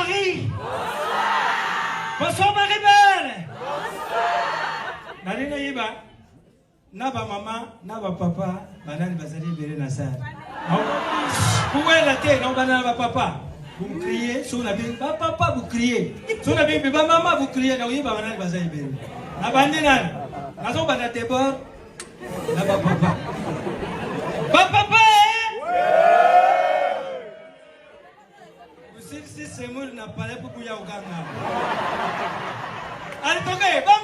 Marie. Bonsoir Marie-Belle. Narina Yiba. Naba maman, naba papa, banani bazali bere na sala. Vous voyez la tête, non banana papa. Vous criez, sur la Bible, papa vous criez. Sur la Bible, maman vous criez, non Yiba banani bazali bere. Na bandina. Nazo banate bor. Naba papa. Papa. Si c'est moi n'a pas l'air pour bouillir au Ghana. Allez, toquez, maman!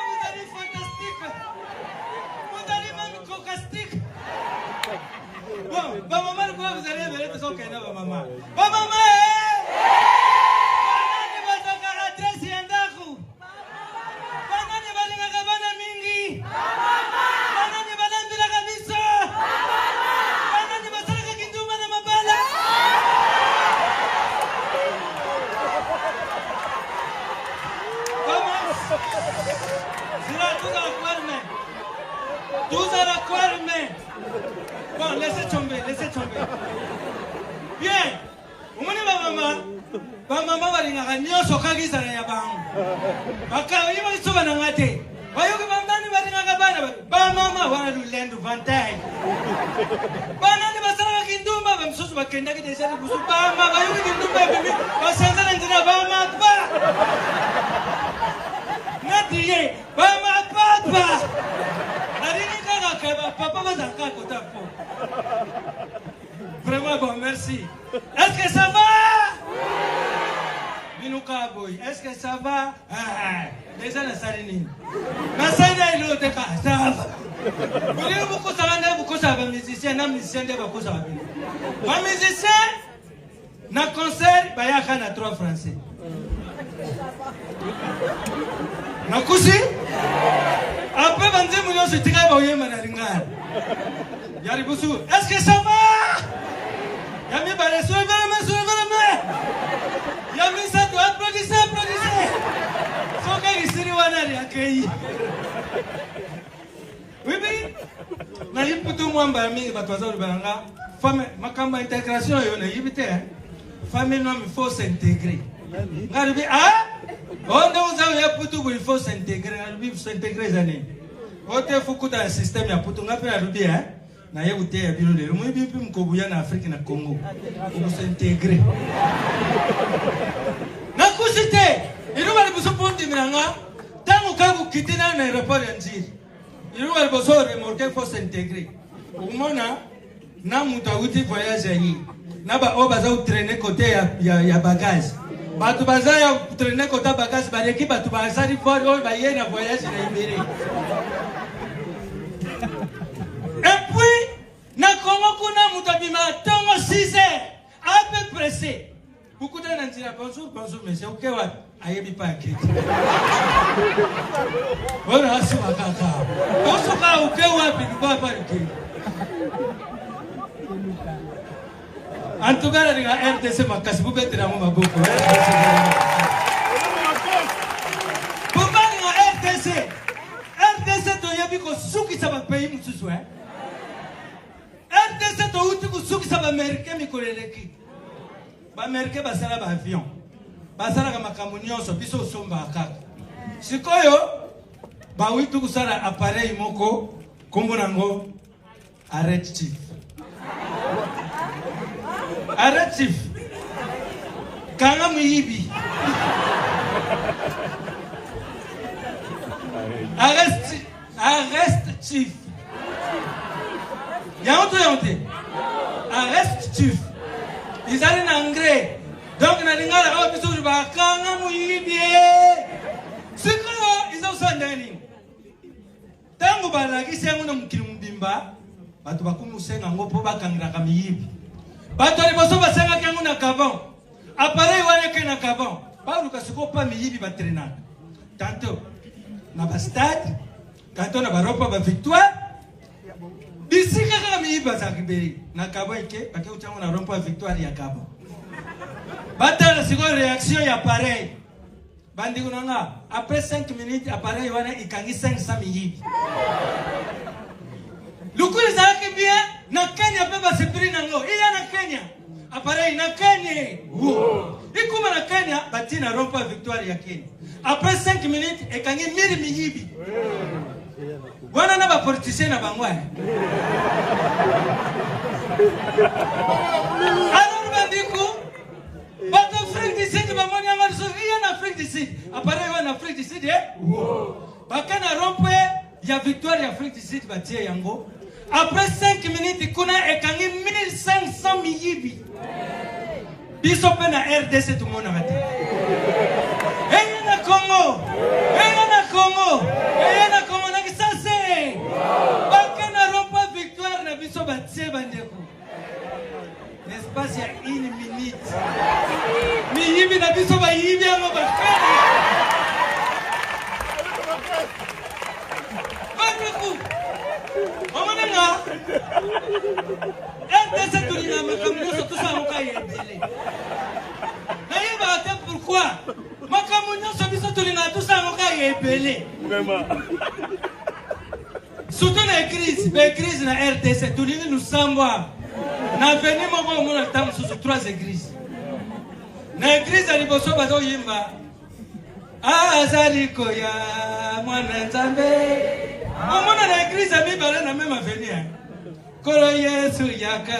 Vous allez fantastique. Vous allez même cocastique. Bon, maman, quoi vous allez venir de son canard, maman? Maman! Tous à la quoi, mais bon, laissez tomber. Bien, on maman va dire que nous sommes tous à la banque. Parce que nous sommes à la tête. Voyons que maman va dire que maman va nous lendre 20 ans. Maman va dire que nous sommes tous à la tête. Nous sommes tous à la tête. Nous sommes tous à la tête. Nous sommes tous à la tête. Papa va encore côté vraiment bon, merci. Est-ce que ça va? Binouka boy, est-ce que ça va? Déjà la saline. La saline est l'autre cas, ça va. Vous voulez beaucoup ça va, beaucoup ça va, musicien, non musicien, beaucoup ça va. Un musicien, na concert, bah y'a qu'un à 3 français. Na kusi? Après 22 millions, je dirais que vous avez Yari Boussou, est-ce que ça va? Yami Balé, soulevez-le-main. Yami Sato, applaudissez. Son gars, il s'est dit, accueilli. Oui. Na yiputu mwamba mingi batwaza lubanga. Femme, makamba intégration yona yibite. Femme non, il faut s'intégrer. Ngaribi, on il faut s'intégrer. Il faut s'intégrer, Zané. On te faut que le système ya putu ngapi na rubi na ye ute ya bino lero mwe bipi mkobuya na Afrika na Congo pour s'intégrer na kusite iru bali busopondi miranga tangu kabu kitina na aéroport ya Njiri iru bali boso remorquer faut s'intégrer umona na mutawuti voyage yi na ba oba za traîner côté ya bagage batu baza ya traîner côté bagage ba l'équipe batu baza di for o ba ye na voyage na ibere. Et puis, na Congo kuna mutabima tongo 6 heures, à peu pressé. Beaucoup de gens disent bonjour, monsieur, ok, what? Ayebi pas kiti. Voilà, c'est ma kaka. Bonjour, ok, what? Puis pas kiti. En tout cas, la RDC m'a cassé, vous mettez la main à beaucoup. Pourquoi la RDC? RDC, tu as vu que ce qui ça va payer, monsieur, soin. RDC, tu as vu que ce qui ça va américain, mais collègue. Ba américain, ba sala ba avion. Ba sala kama kamunyo, so biso somba kaka. Sikoyo, ba oui tout ça appareil moko, kombo nango, arrête chief. Arrête chief. Kanga muibi. Arrête chief. Yante. Arrête chief. Ils allaient en engrais. Donc, na lingala au biso du bakanga muibi. C'est quoi ils ont ça ndani. Tangu balaki sengu na mukili mbimba. Batu bakumusenga ngopo bakanga kamiyibi. Batu aliboso basenga kengu na kabon. Appareil wane ke na kabon. Ba luka siko pa miyibi batrena. Tanto na ba stade, tanto na ba ropa ba victoire. Bisika kama miyibi bazakiberi. Na kabon ike, bake uchangu na ropa victoire ya kabon. Bata na siko réaction ya appareil. Bandi kunanga après 5 minutes appareil wane ikangi 500 miyibi. Lukuli zake bien na Kenya beba sepiri nango. Iya na Kenya. Appareil na Kenya. Ikuma na Kenya batina rompa victoire ya Kenya. Après 5 minutes ekangi miri miyibi. Wana na ba politicien na bangwa. Alors bandiku bata Afrique du Sud bamoni ngari so iya na Afrique du Sud. Appareil wana Afrique du Sud bakana rompa ya victoire ya Afrique du Sud batie yango. Après 5 minutes, kuna ekangi 1500 miyibi. Biso pe na RDC tout le monde a raté. Eya na Congo. Na kisase. Bakana rompa victoire na biso batie bandeko. L'espace ya 1 minute. Miyibi na biso ba yibi yango bakana. Bandeko. Omananga RDC tulina makamunyo tout ça muka yebele na yeba ata pourquoi makamunyo so biso tulina tout ça muka yebele vraiment surtout la crise na RDC tulina nous sambwa na veni moko mona tamu sur 3 églises na église ali boso bazo yimba azaliko ya mwana nzambe. Maman à l'église a mis balai na même avenir. Koro Yesu yaka,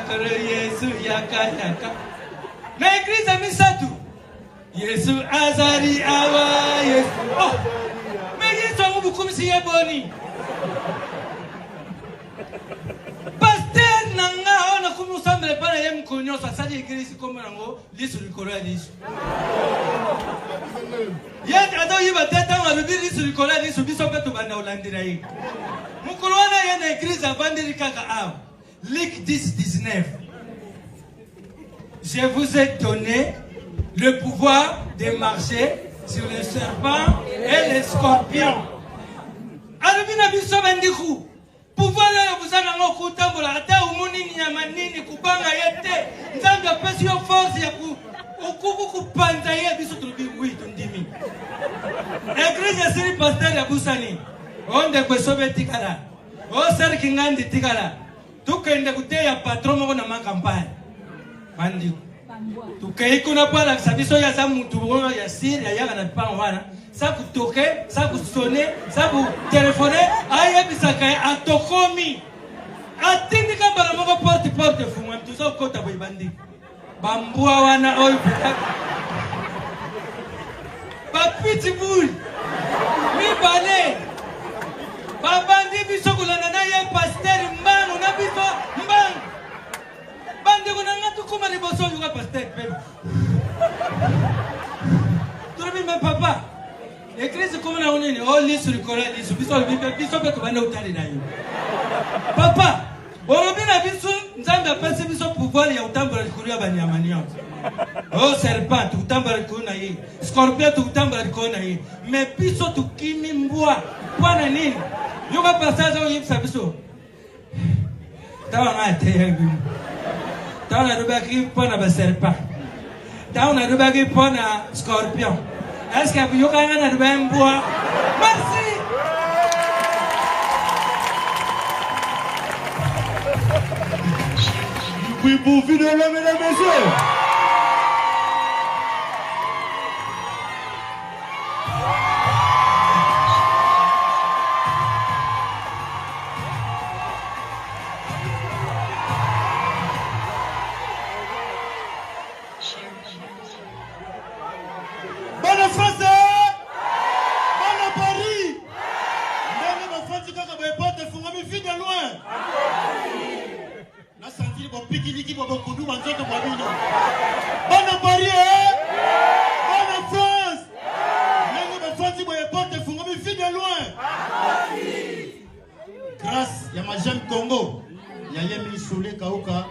koro Yesu yaka. Na l'église a mis ça tout. Yesu azari awa Yesu. Oh, mais Yesu a beaucoup comme si boni. Pasteur nanga on a comme semble pas yem konyo ça l'église comme nango lisu likolo ya lisu. Yet ado yiba tata wa bibiri lisu likolo ya lisu biso peto banda olandira yi. Mukulwana yena église abandiri kaka aw. Luc 10:19. Je vous ai donné le pouvoir de marcher sur les serpents et les scorpions. Alubina biso bandiku. Pouvoir ya buzana ngo kutambola ata umuni nyama nini kubanga yete nzambe apesi yo force ya ku kupanza ye biso tubi wi tundimi. Église siri pasteur ya busani onde kwesobe tikala o ser kingandi tikala tukende kuteya patron moko na makampani bandi tukeiko na pala sabiso ya za mutu ya siri ya yaga na pan wana sa kutoke sa kusone sa ku telefone aye bisaka atokomi atindi kambara moko porte fumwa mtuzo kota boy bandi bambua wana oy papiti bul mi bale babandi biso kulana na ye pasteur mbano na biso mbang bandi kuna ngatu kuma ni boso yuga pasteur pe turabi me papa l'église comme na onini o lisu likora lisu biso biso pe kubanda utali na yo papa orobina biso nzambe apesi biso pouvoir ya utambula likuru ya banyamaniyo o serpent utambula likuru na ye scorpion utambula likuru na ye me biso tukimi mbwa bwana nini yuga pastor o yipsa biso tawa ngate yebi tawa na rubaki pona ba serpent tawa na rubaki pona scorpion. Est-ce que vous avez un même bois? Merci. Oui, pour finir, mesdames et messieurs. Grâce à ma jeune Congo, il y a Yemi Soule Kauka.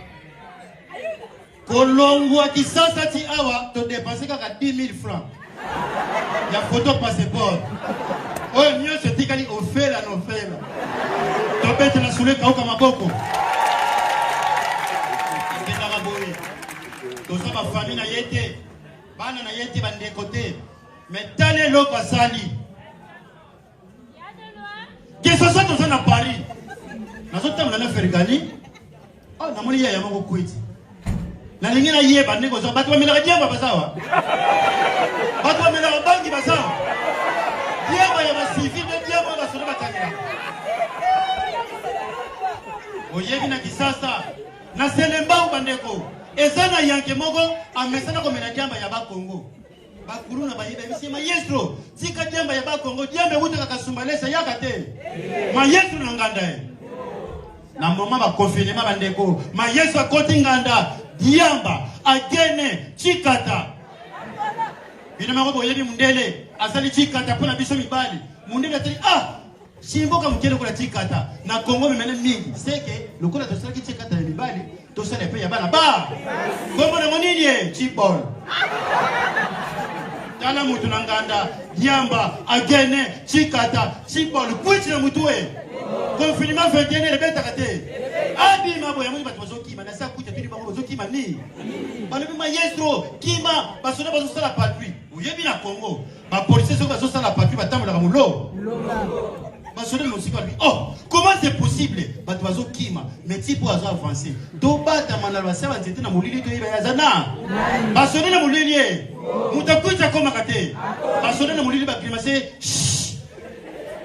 Kolongwa qui s'asati awa, te dépenser qu'à 10 000 francs. Il y a photo passeport. Oh, mieux se dit qu'elle offert la nouvelle. Tu peux être la Soule Kauka Maboko. Tout ça, ma famille n'a été. Bana n'a été bandé côté. Mais t'allez l'eau passali. Qu'est-ce que ça, tout ça, dans Paris? nazotambola na fergani oh namoni ya moko kwiti na lingi na yeba ndeko zo bato bamelaka diamba basawa bato bamelaka bangi basawa diamba ya basifi de diamba basoda bakanya oyebi na kisasa na selemba bandeko ezana yanke moko amesana komena diamba ya bakongo bakuruna bayiba bisi maestro tika diamba ya bakongo diamba utaka kasumbalesa yakate maestro na nganda na mama ba confinement bandeko maestro akoti nganda diamba agene chikata bina mako yebi mundele asali chikata pona biso mibali mundele atali simboka mukele kola chikata na Kongo memene mingi seke lokola tosala ki chikata ya mibali tosala pe ya bana ba Kongo na monini chibol tala mutu na nganda diamba agene chikata chibol kuchi na mutu confinement 21 rebeta kate abi mabo ya muni batu kima na sa kucha tuli bango kima ni balobi maestro kima basoda bazosala patrouille uyebi na Kongo ba policiers so bazosala patrouille batambola ka mulo basoda musika lui oh comment c'est possible batu bazokima mais tipo azo avancer do bata manalo asaba nzete na mulili to iba yazana basoda na mulili mutakucha koma kate basoda na mulili ba grimacer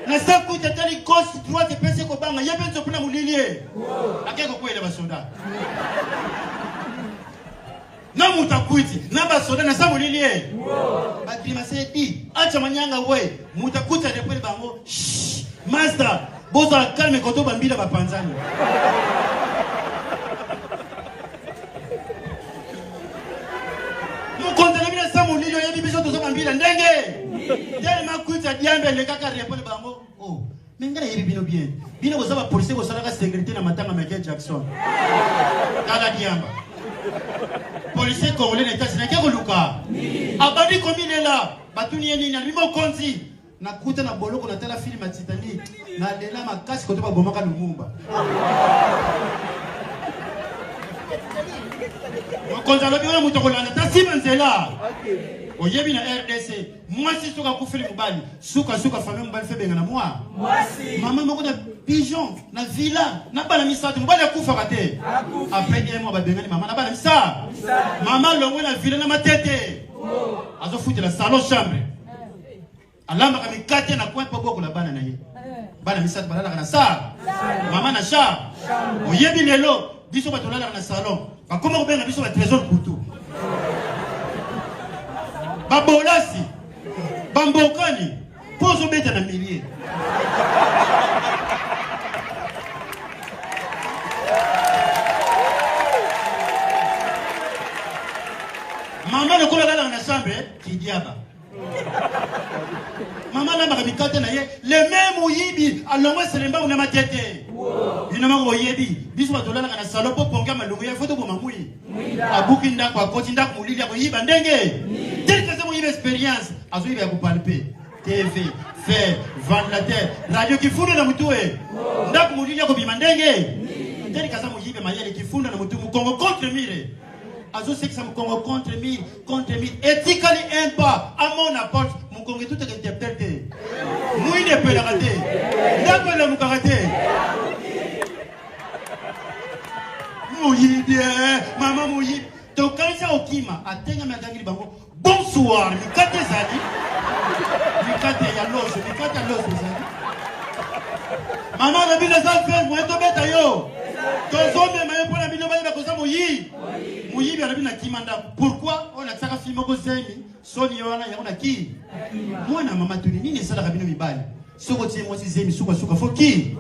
na saku tatali cost droite pese ko banga yebe zo puna mulilie akeko kwele basoda na mutakuiti na basoda na samu lilie badima sedi acha manyanga we mutakuta depele bango master boza calme koto bambila bapanzani mukonta na samu lilie yebi biso to bambila ndenge tellement kuita diambe le kaka repole bango oh mengana yebi bino bien bino ko saba police ko sala ka sécurité na matanga Michael Jackson kala diamba police congolais na États-Unis ke ko luka abandi komine la batuni yeni na limo konti na kuta na boloko na tala film ya Titanic na lela makasi ko to ba bomaka lumumba Konza lobi wana muto kolanda tasima nzela oyebi na RDC mwasi suka kufili mubali suka famille mubali febenga na mwa mwasi mama moko na pigeon na villa na bana misatu mubali akufa kate après un mois babengani mama na bana misa mama longo na villa na matete azo futi la salon chambre alamba kamikate na kwa poko la bana na ye bana misatu balala na sa mama na sha oyebi lelo biso batolala na salon bakoma kubenga biso ba trésor couteau babolasi bambokani pozo beta na millier mama le kola la na chambre kidiaba mama la makabikate na ye le même oyibi alongwe selemba una matete ina mako oyibi biso batolala na salon po ponga malungu ya foto boma mui abuki ndako akoti ndako mulili ako yiba ndenge tel que c'est mon expérience azo yiba ku palper TV faire vendre la terre radio kifunda na mutue ndako mulili ako bima ndenge tel que ça mo yiba mayele kifunda na mutu Congo contre mire azo c'est que ça Congo contre mire ethically impa à mon apporte mon Congo tout est interprété mouille de pelagate ndako la mukarate Mouyibie, maman Mouyib. Donc quand ça okima, atenga madangili bango. Bonsoir, mikate zali. Mikate ya loge, mikate ya loge zali. Maman na bina za fait, moi to beta yo. Tozombe mayo pona bino ba ba koza Mouyib. Mouyib ya bina kimanda. Pourquoi on a saka filmo ko zemi? Soni wana ya ona ki. Mwana mama tuni nini sala kabino mibali. Soko tie moi si zemi suka foki.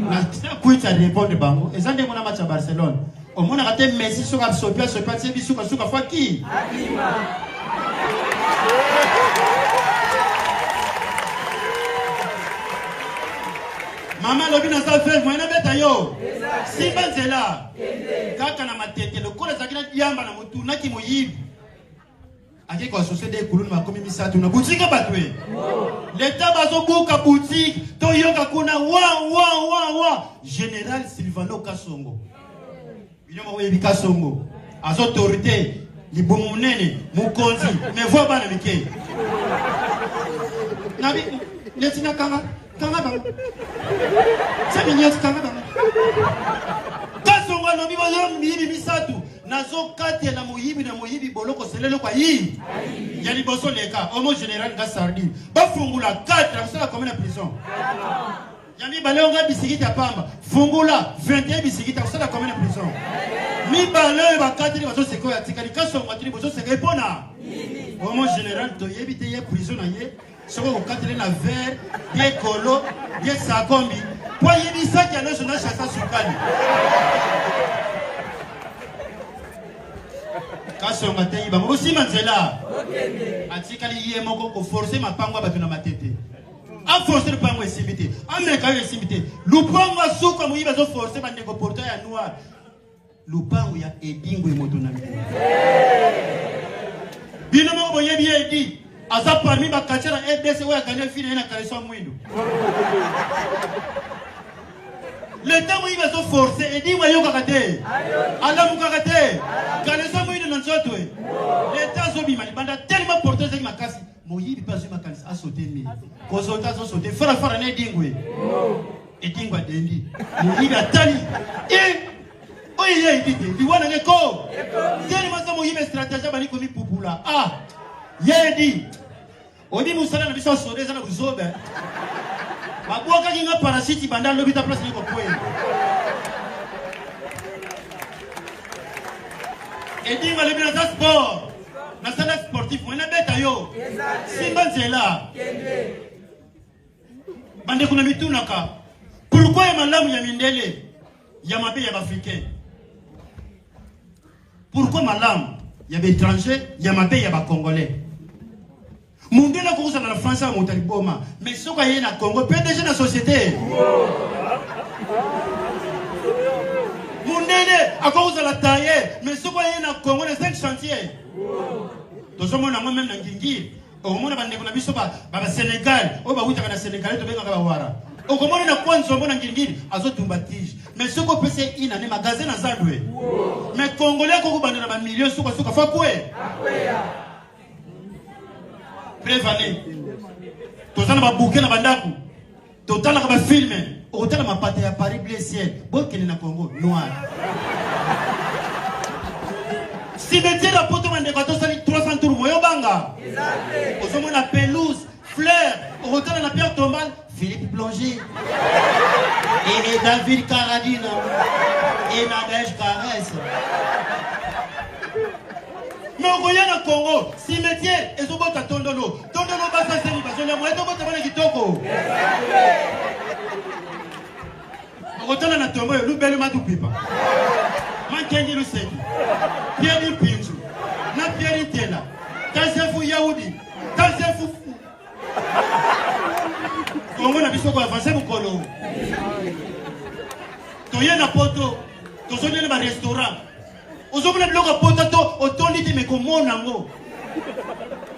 Na kuita répondre bango. Ezande mona match à Barcelone. Au moins, on a raté Messi sur la sopia, c'est bisou, fois qui Maman, le bin a fait, moi, je vais yo. Si ben c'est là, quand on a ma tête, le col est à yamba na mutu, na ki moyib. Ake kwa société de kulun ma komi misatu na boutique batwe. L'état bazo buka boutique, to yoka kuna wa. Général Silvano Kasongo. Il y a Kasongo. Az autorité, les bons nene, Mukonzi, mais voix bana mike. Nabi, Netina Kanga, Kanga. C'est mignon, Kanga. Kasonga no bibo miyibi misatu. Nazo kati na moyibi boloko selelo kwa yi. Ya liboso leka, homo général nga sardi. Ba fungula 4, ça la commune de prison. Yami balonga bisikiti ya pamba. Fungula 21 bisikiti, ça la commune de prison. Mi balonga ba 4 bazo seko ya tikali kasonga tili bazo seko epona. Homo général to yebite ye prison na ye. Soko ko 4 na verre, bien colo, bien sakombi. Pour yebisa ki ano sona chasa sukali. Kasonga te yiba mosi manzela. Atikali ye moko ko forcer mapangwa batu na matete. A forcer pango esimité. A meka esimité. Lupango asuka muyiba zo forcer bande ko porta ya noir. Lupango ya edingo emoto na mite. Bino mo boye bi edi. Asa parmi ba kachara EDC wa gagner fini na kaleso mwindo. Le temps où il va se forcer et dit voyons kakate. Allah mu kakate. Kaleso mwindo na nzoto e. Le temps zo bima banda tellement porté ce ma kasi. Moyibi pas ma kasi a sauté mi. Kozota zo sauté fara na dingwe. Et dingwa dendi. Moyibi atali. Oye idite. Diwana ngeko. Tellement ça moyibi stratégie bani komi pupula. Ah. Yedi. Odi musala na biso sodeza na buzobe. Babuaka kinga parasiti banda lobita place ni ko kwe. Edi ngale bina za sport. Na sala sportif mwana beta yo. Simba nzela. Bande kuna mitunaka. Pourquoi ya malamu ya mindele ya mabe ya africain? Pourquoi malamu ya étranger ya mabe ya ba congolais? Mundela kokusa na France a motaliboma mais soka yé na Congo PDG na société Mundele akokusa la taille mais soka yé na Congo na 5 chantiers to somo na même na ngingi o mona bande kuna biso ba Sénégal o ba wuta na Sénégal to benga ba wara o komona na kwanzo mona ngingi azotumba tige mais soko pese ina ne magasin na zandwe mais congolais ko kubanda na ba millions soka fa kwe prévaler tozana ba bouquet na bandaku totala ba film otala mapate ya Paris bleu ciel bokene na Congo noir cimetière à poto mande ko tosali 300 tours moyo banga exactement ozomo na pelouse fleur otala na pierre tombale Philippe Blanger et David Caradine et Nadège Caresse. Mais au Goyana Congo, cimetière, et Zobota Tondolo. Tondolo Bassa Seni, parce que la moitié de votre Kitoko. Au Rotana Natombo, le bel Madou Pipa. Mankendi le Seki. Pierre Pinchu. Na Pierre Tela. Tansefou Yaoudi. Tansefou. Congo na biso ko avancer mu kolo. Toyena poto. Tozonye na restaurant. Aujourd'hui, le bloc à potato, autant dit, mais comme mon amour.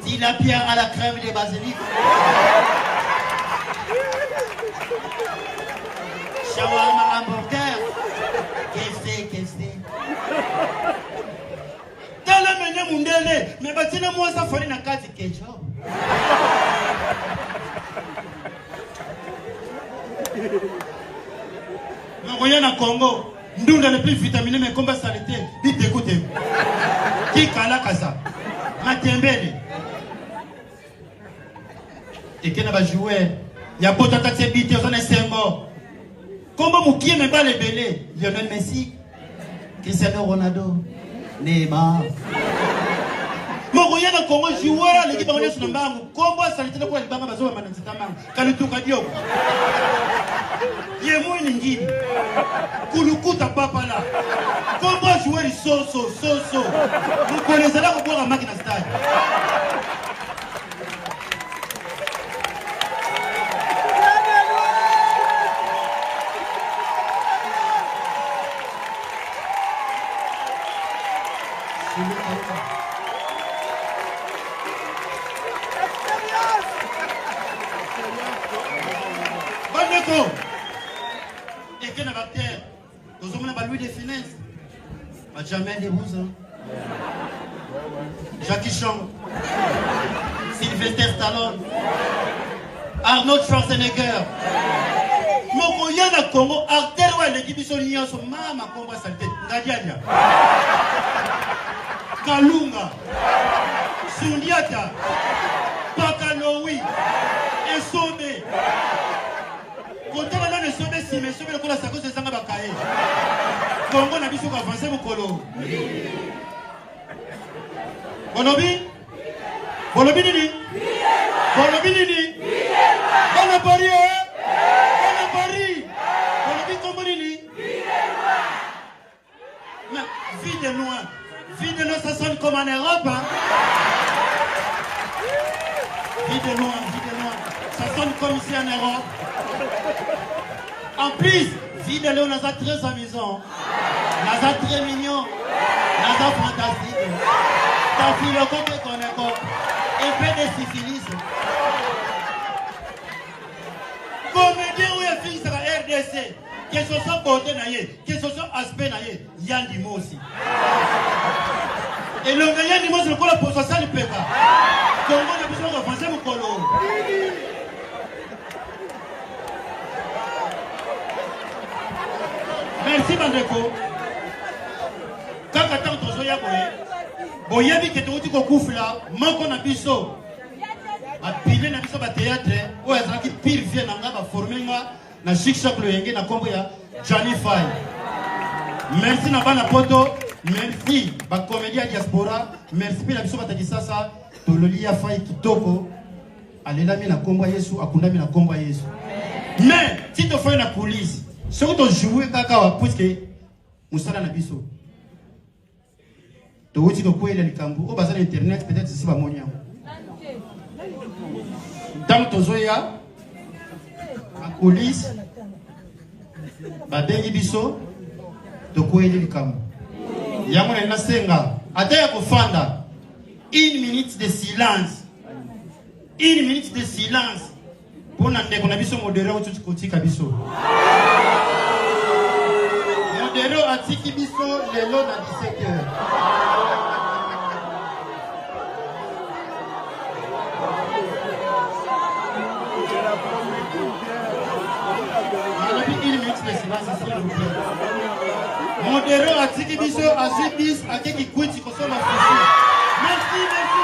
Si la pierre à la crème de basilic. Shawarma hamburger. Qu'est-ce que dans la mena mundele, mais batina moi ça fallait na kati ketchup. Nous voyons na Congo. Nous sommes les plus vitaminés, mais combat saleté, dites écoutez. Qui kala kasa? Matembele. Et qui n'a pas joué? Il y a beaucoup de bité, on est 5 morts. Comment Mouki me bat les belés? Lionel Messi, Cristiano Ronaldo, Neymar. Mon royaume a Congo joueur, l'équipe a sur le banc. Combat saleté, le banc a besoin de management. Kalutuka Diop. Yemo Ningini. Kulukuta papa là. Comment jouer so. Vous connaissez là pour boire un match dans le stade. Et que n'a pas terre, nous avons la Louis de Finesse, Jamais des Bouzins, Jackie Chan, Sylvester Stallone, Arnold Schwarzenegger, Moko yana Congo, artère wa l'équipe biso nyonso mama komba salté. Ngadianya. Kalunga. Sundiata. Pakalowi. Esome. Quand on a le sommet, si mais sommet, la sacoche de Sanga Bakaye. Congo n'a biso avancé mon colo. Bonobi? Bonobi nini? Bonobi nini? Bonobari, Bonobari. Bonobi Congo nini? Mais vie de loin. Vie de loin, ça sonne comme en Europe. Hein? Vie de loin, ça sonne comme ici en Europe. En plus, vie de loin, ça très amusant. Ça très mignon. Ça fantastique. Ça fait le côté qu'on est comme. Et fait des syphilis. Comédien où il fixe la RDC. Que ce soit beauté naïe, que ce soit aspect naïe, Yann Dimo aussi. Et le Yann Dimo, c'est le col pour ça, le pépa. Comment on a besoin de repenser mon colo? Merci Bandeko. Quand tu attends ton zoya boye, boye que tu as dit qu'on couvre là, manque on a biso. A pile na biso ba théâtre, ou est-ce que pile vient na ba former na chic choc le yenge na kombo ya Johnny Fay. Merci na bana poto, merci ba comédien diaspora, merci pile na biso ba takisasa, to lolia Fay kitoko. Alela mi na kombo Yesu, akunda mi na kombo Yesu. Mais si tu fais na police, ce que tu joues kaka puisque musala na biso. To wuti ko kwela likambu, o bazana internet peut-être si ba monya. Dans ton zoya, la police, badengi biso, to kwela likambu. Yango na senga, ataya kofanda. 1 minute de silence. 1 minute de silence. Pour ndeko na biso modérer otuti kotika biso. Modérer atiki biso lelo na 17h. Modérer atiki biso azibis akeki kwiti kosoma fusi. Merci, merci.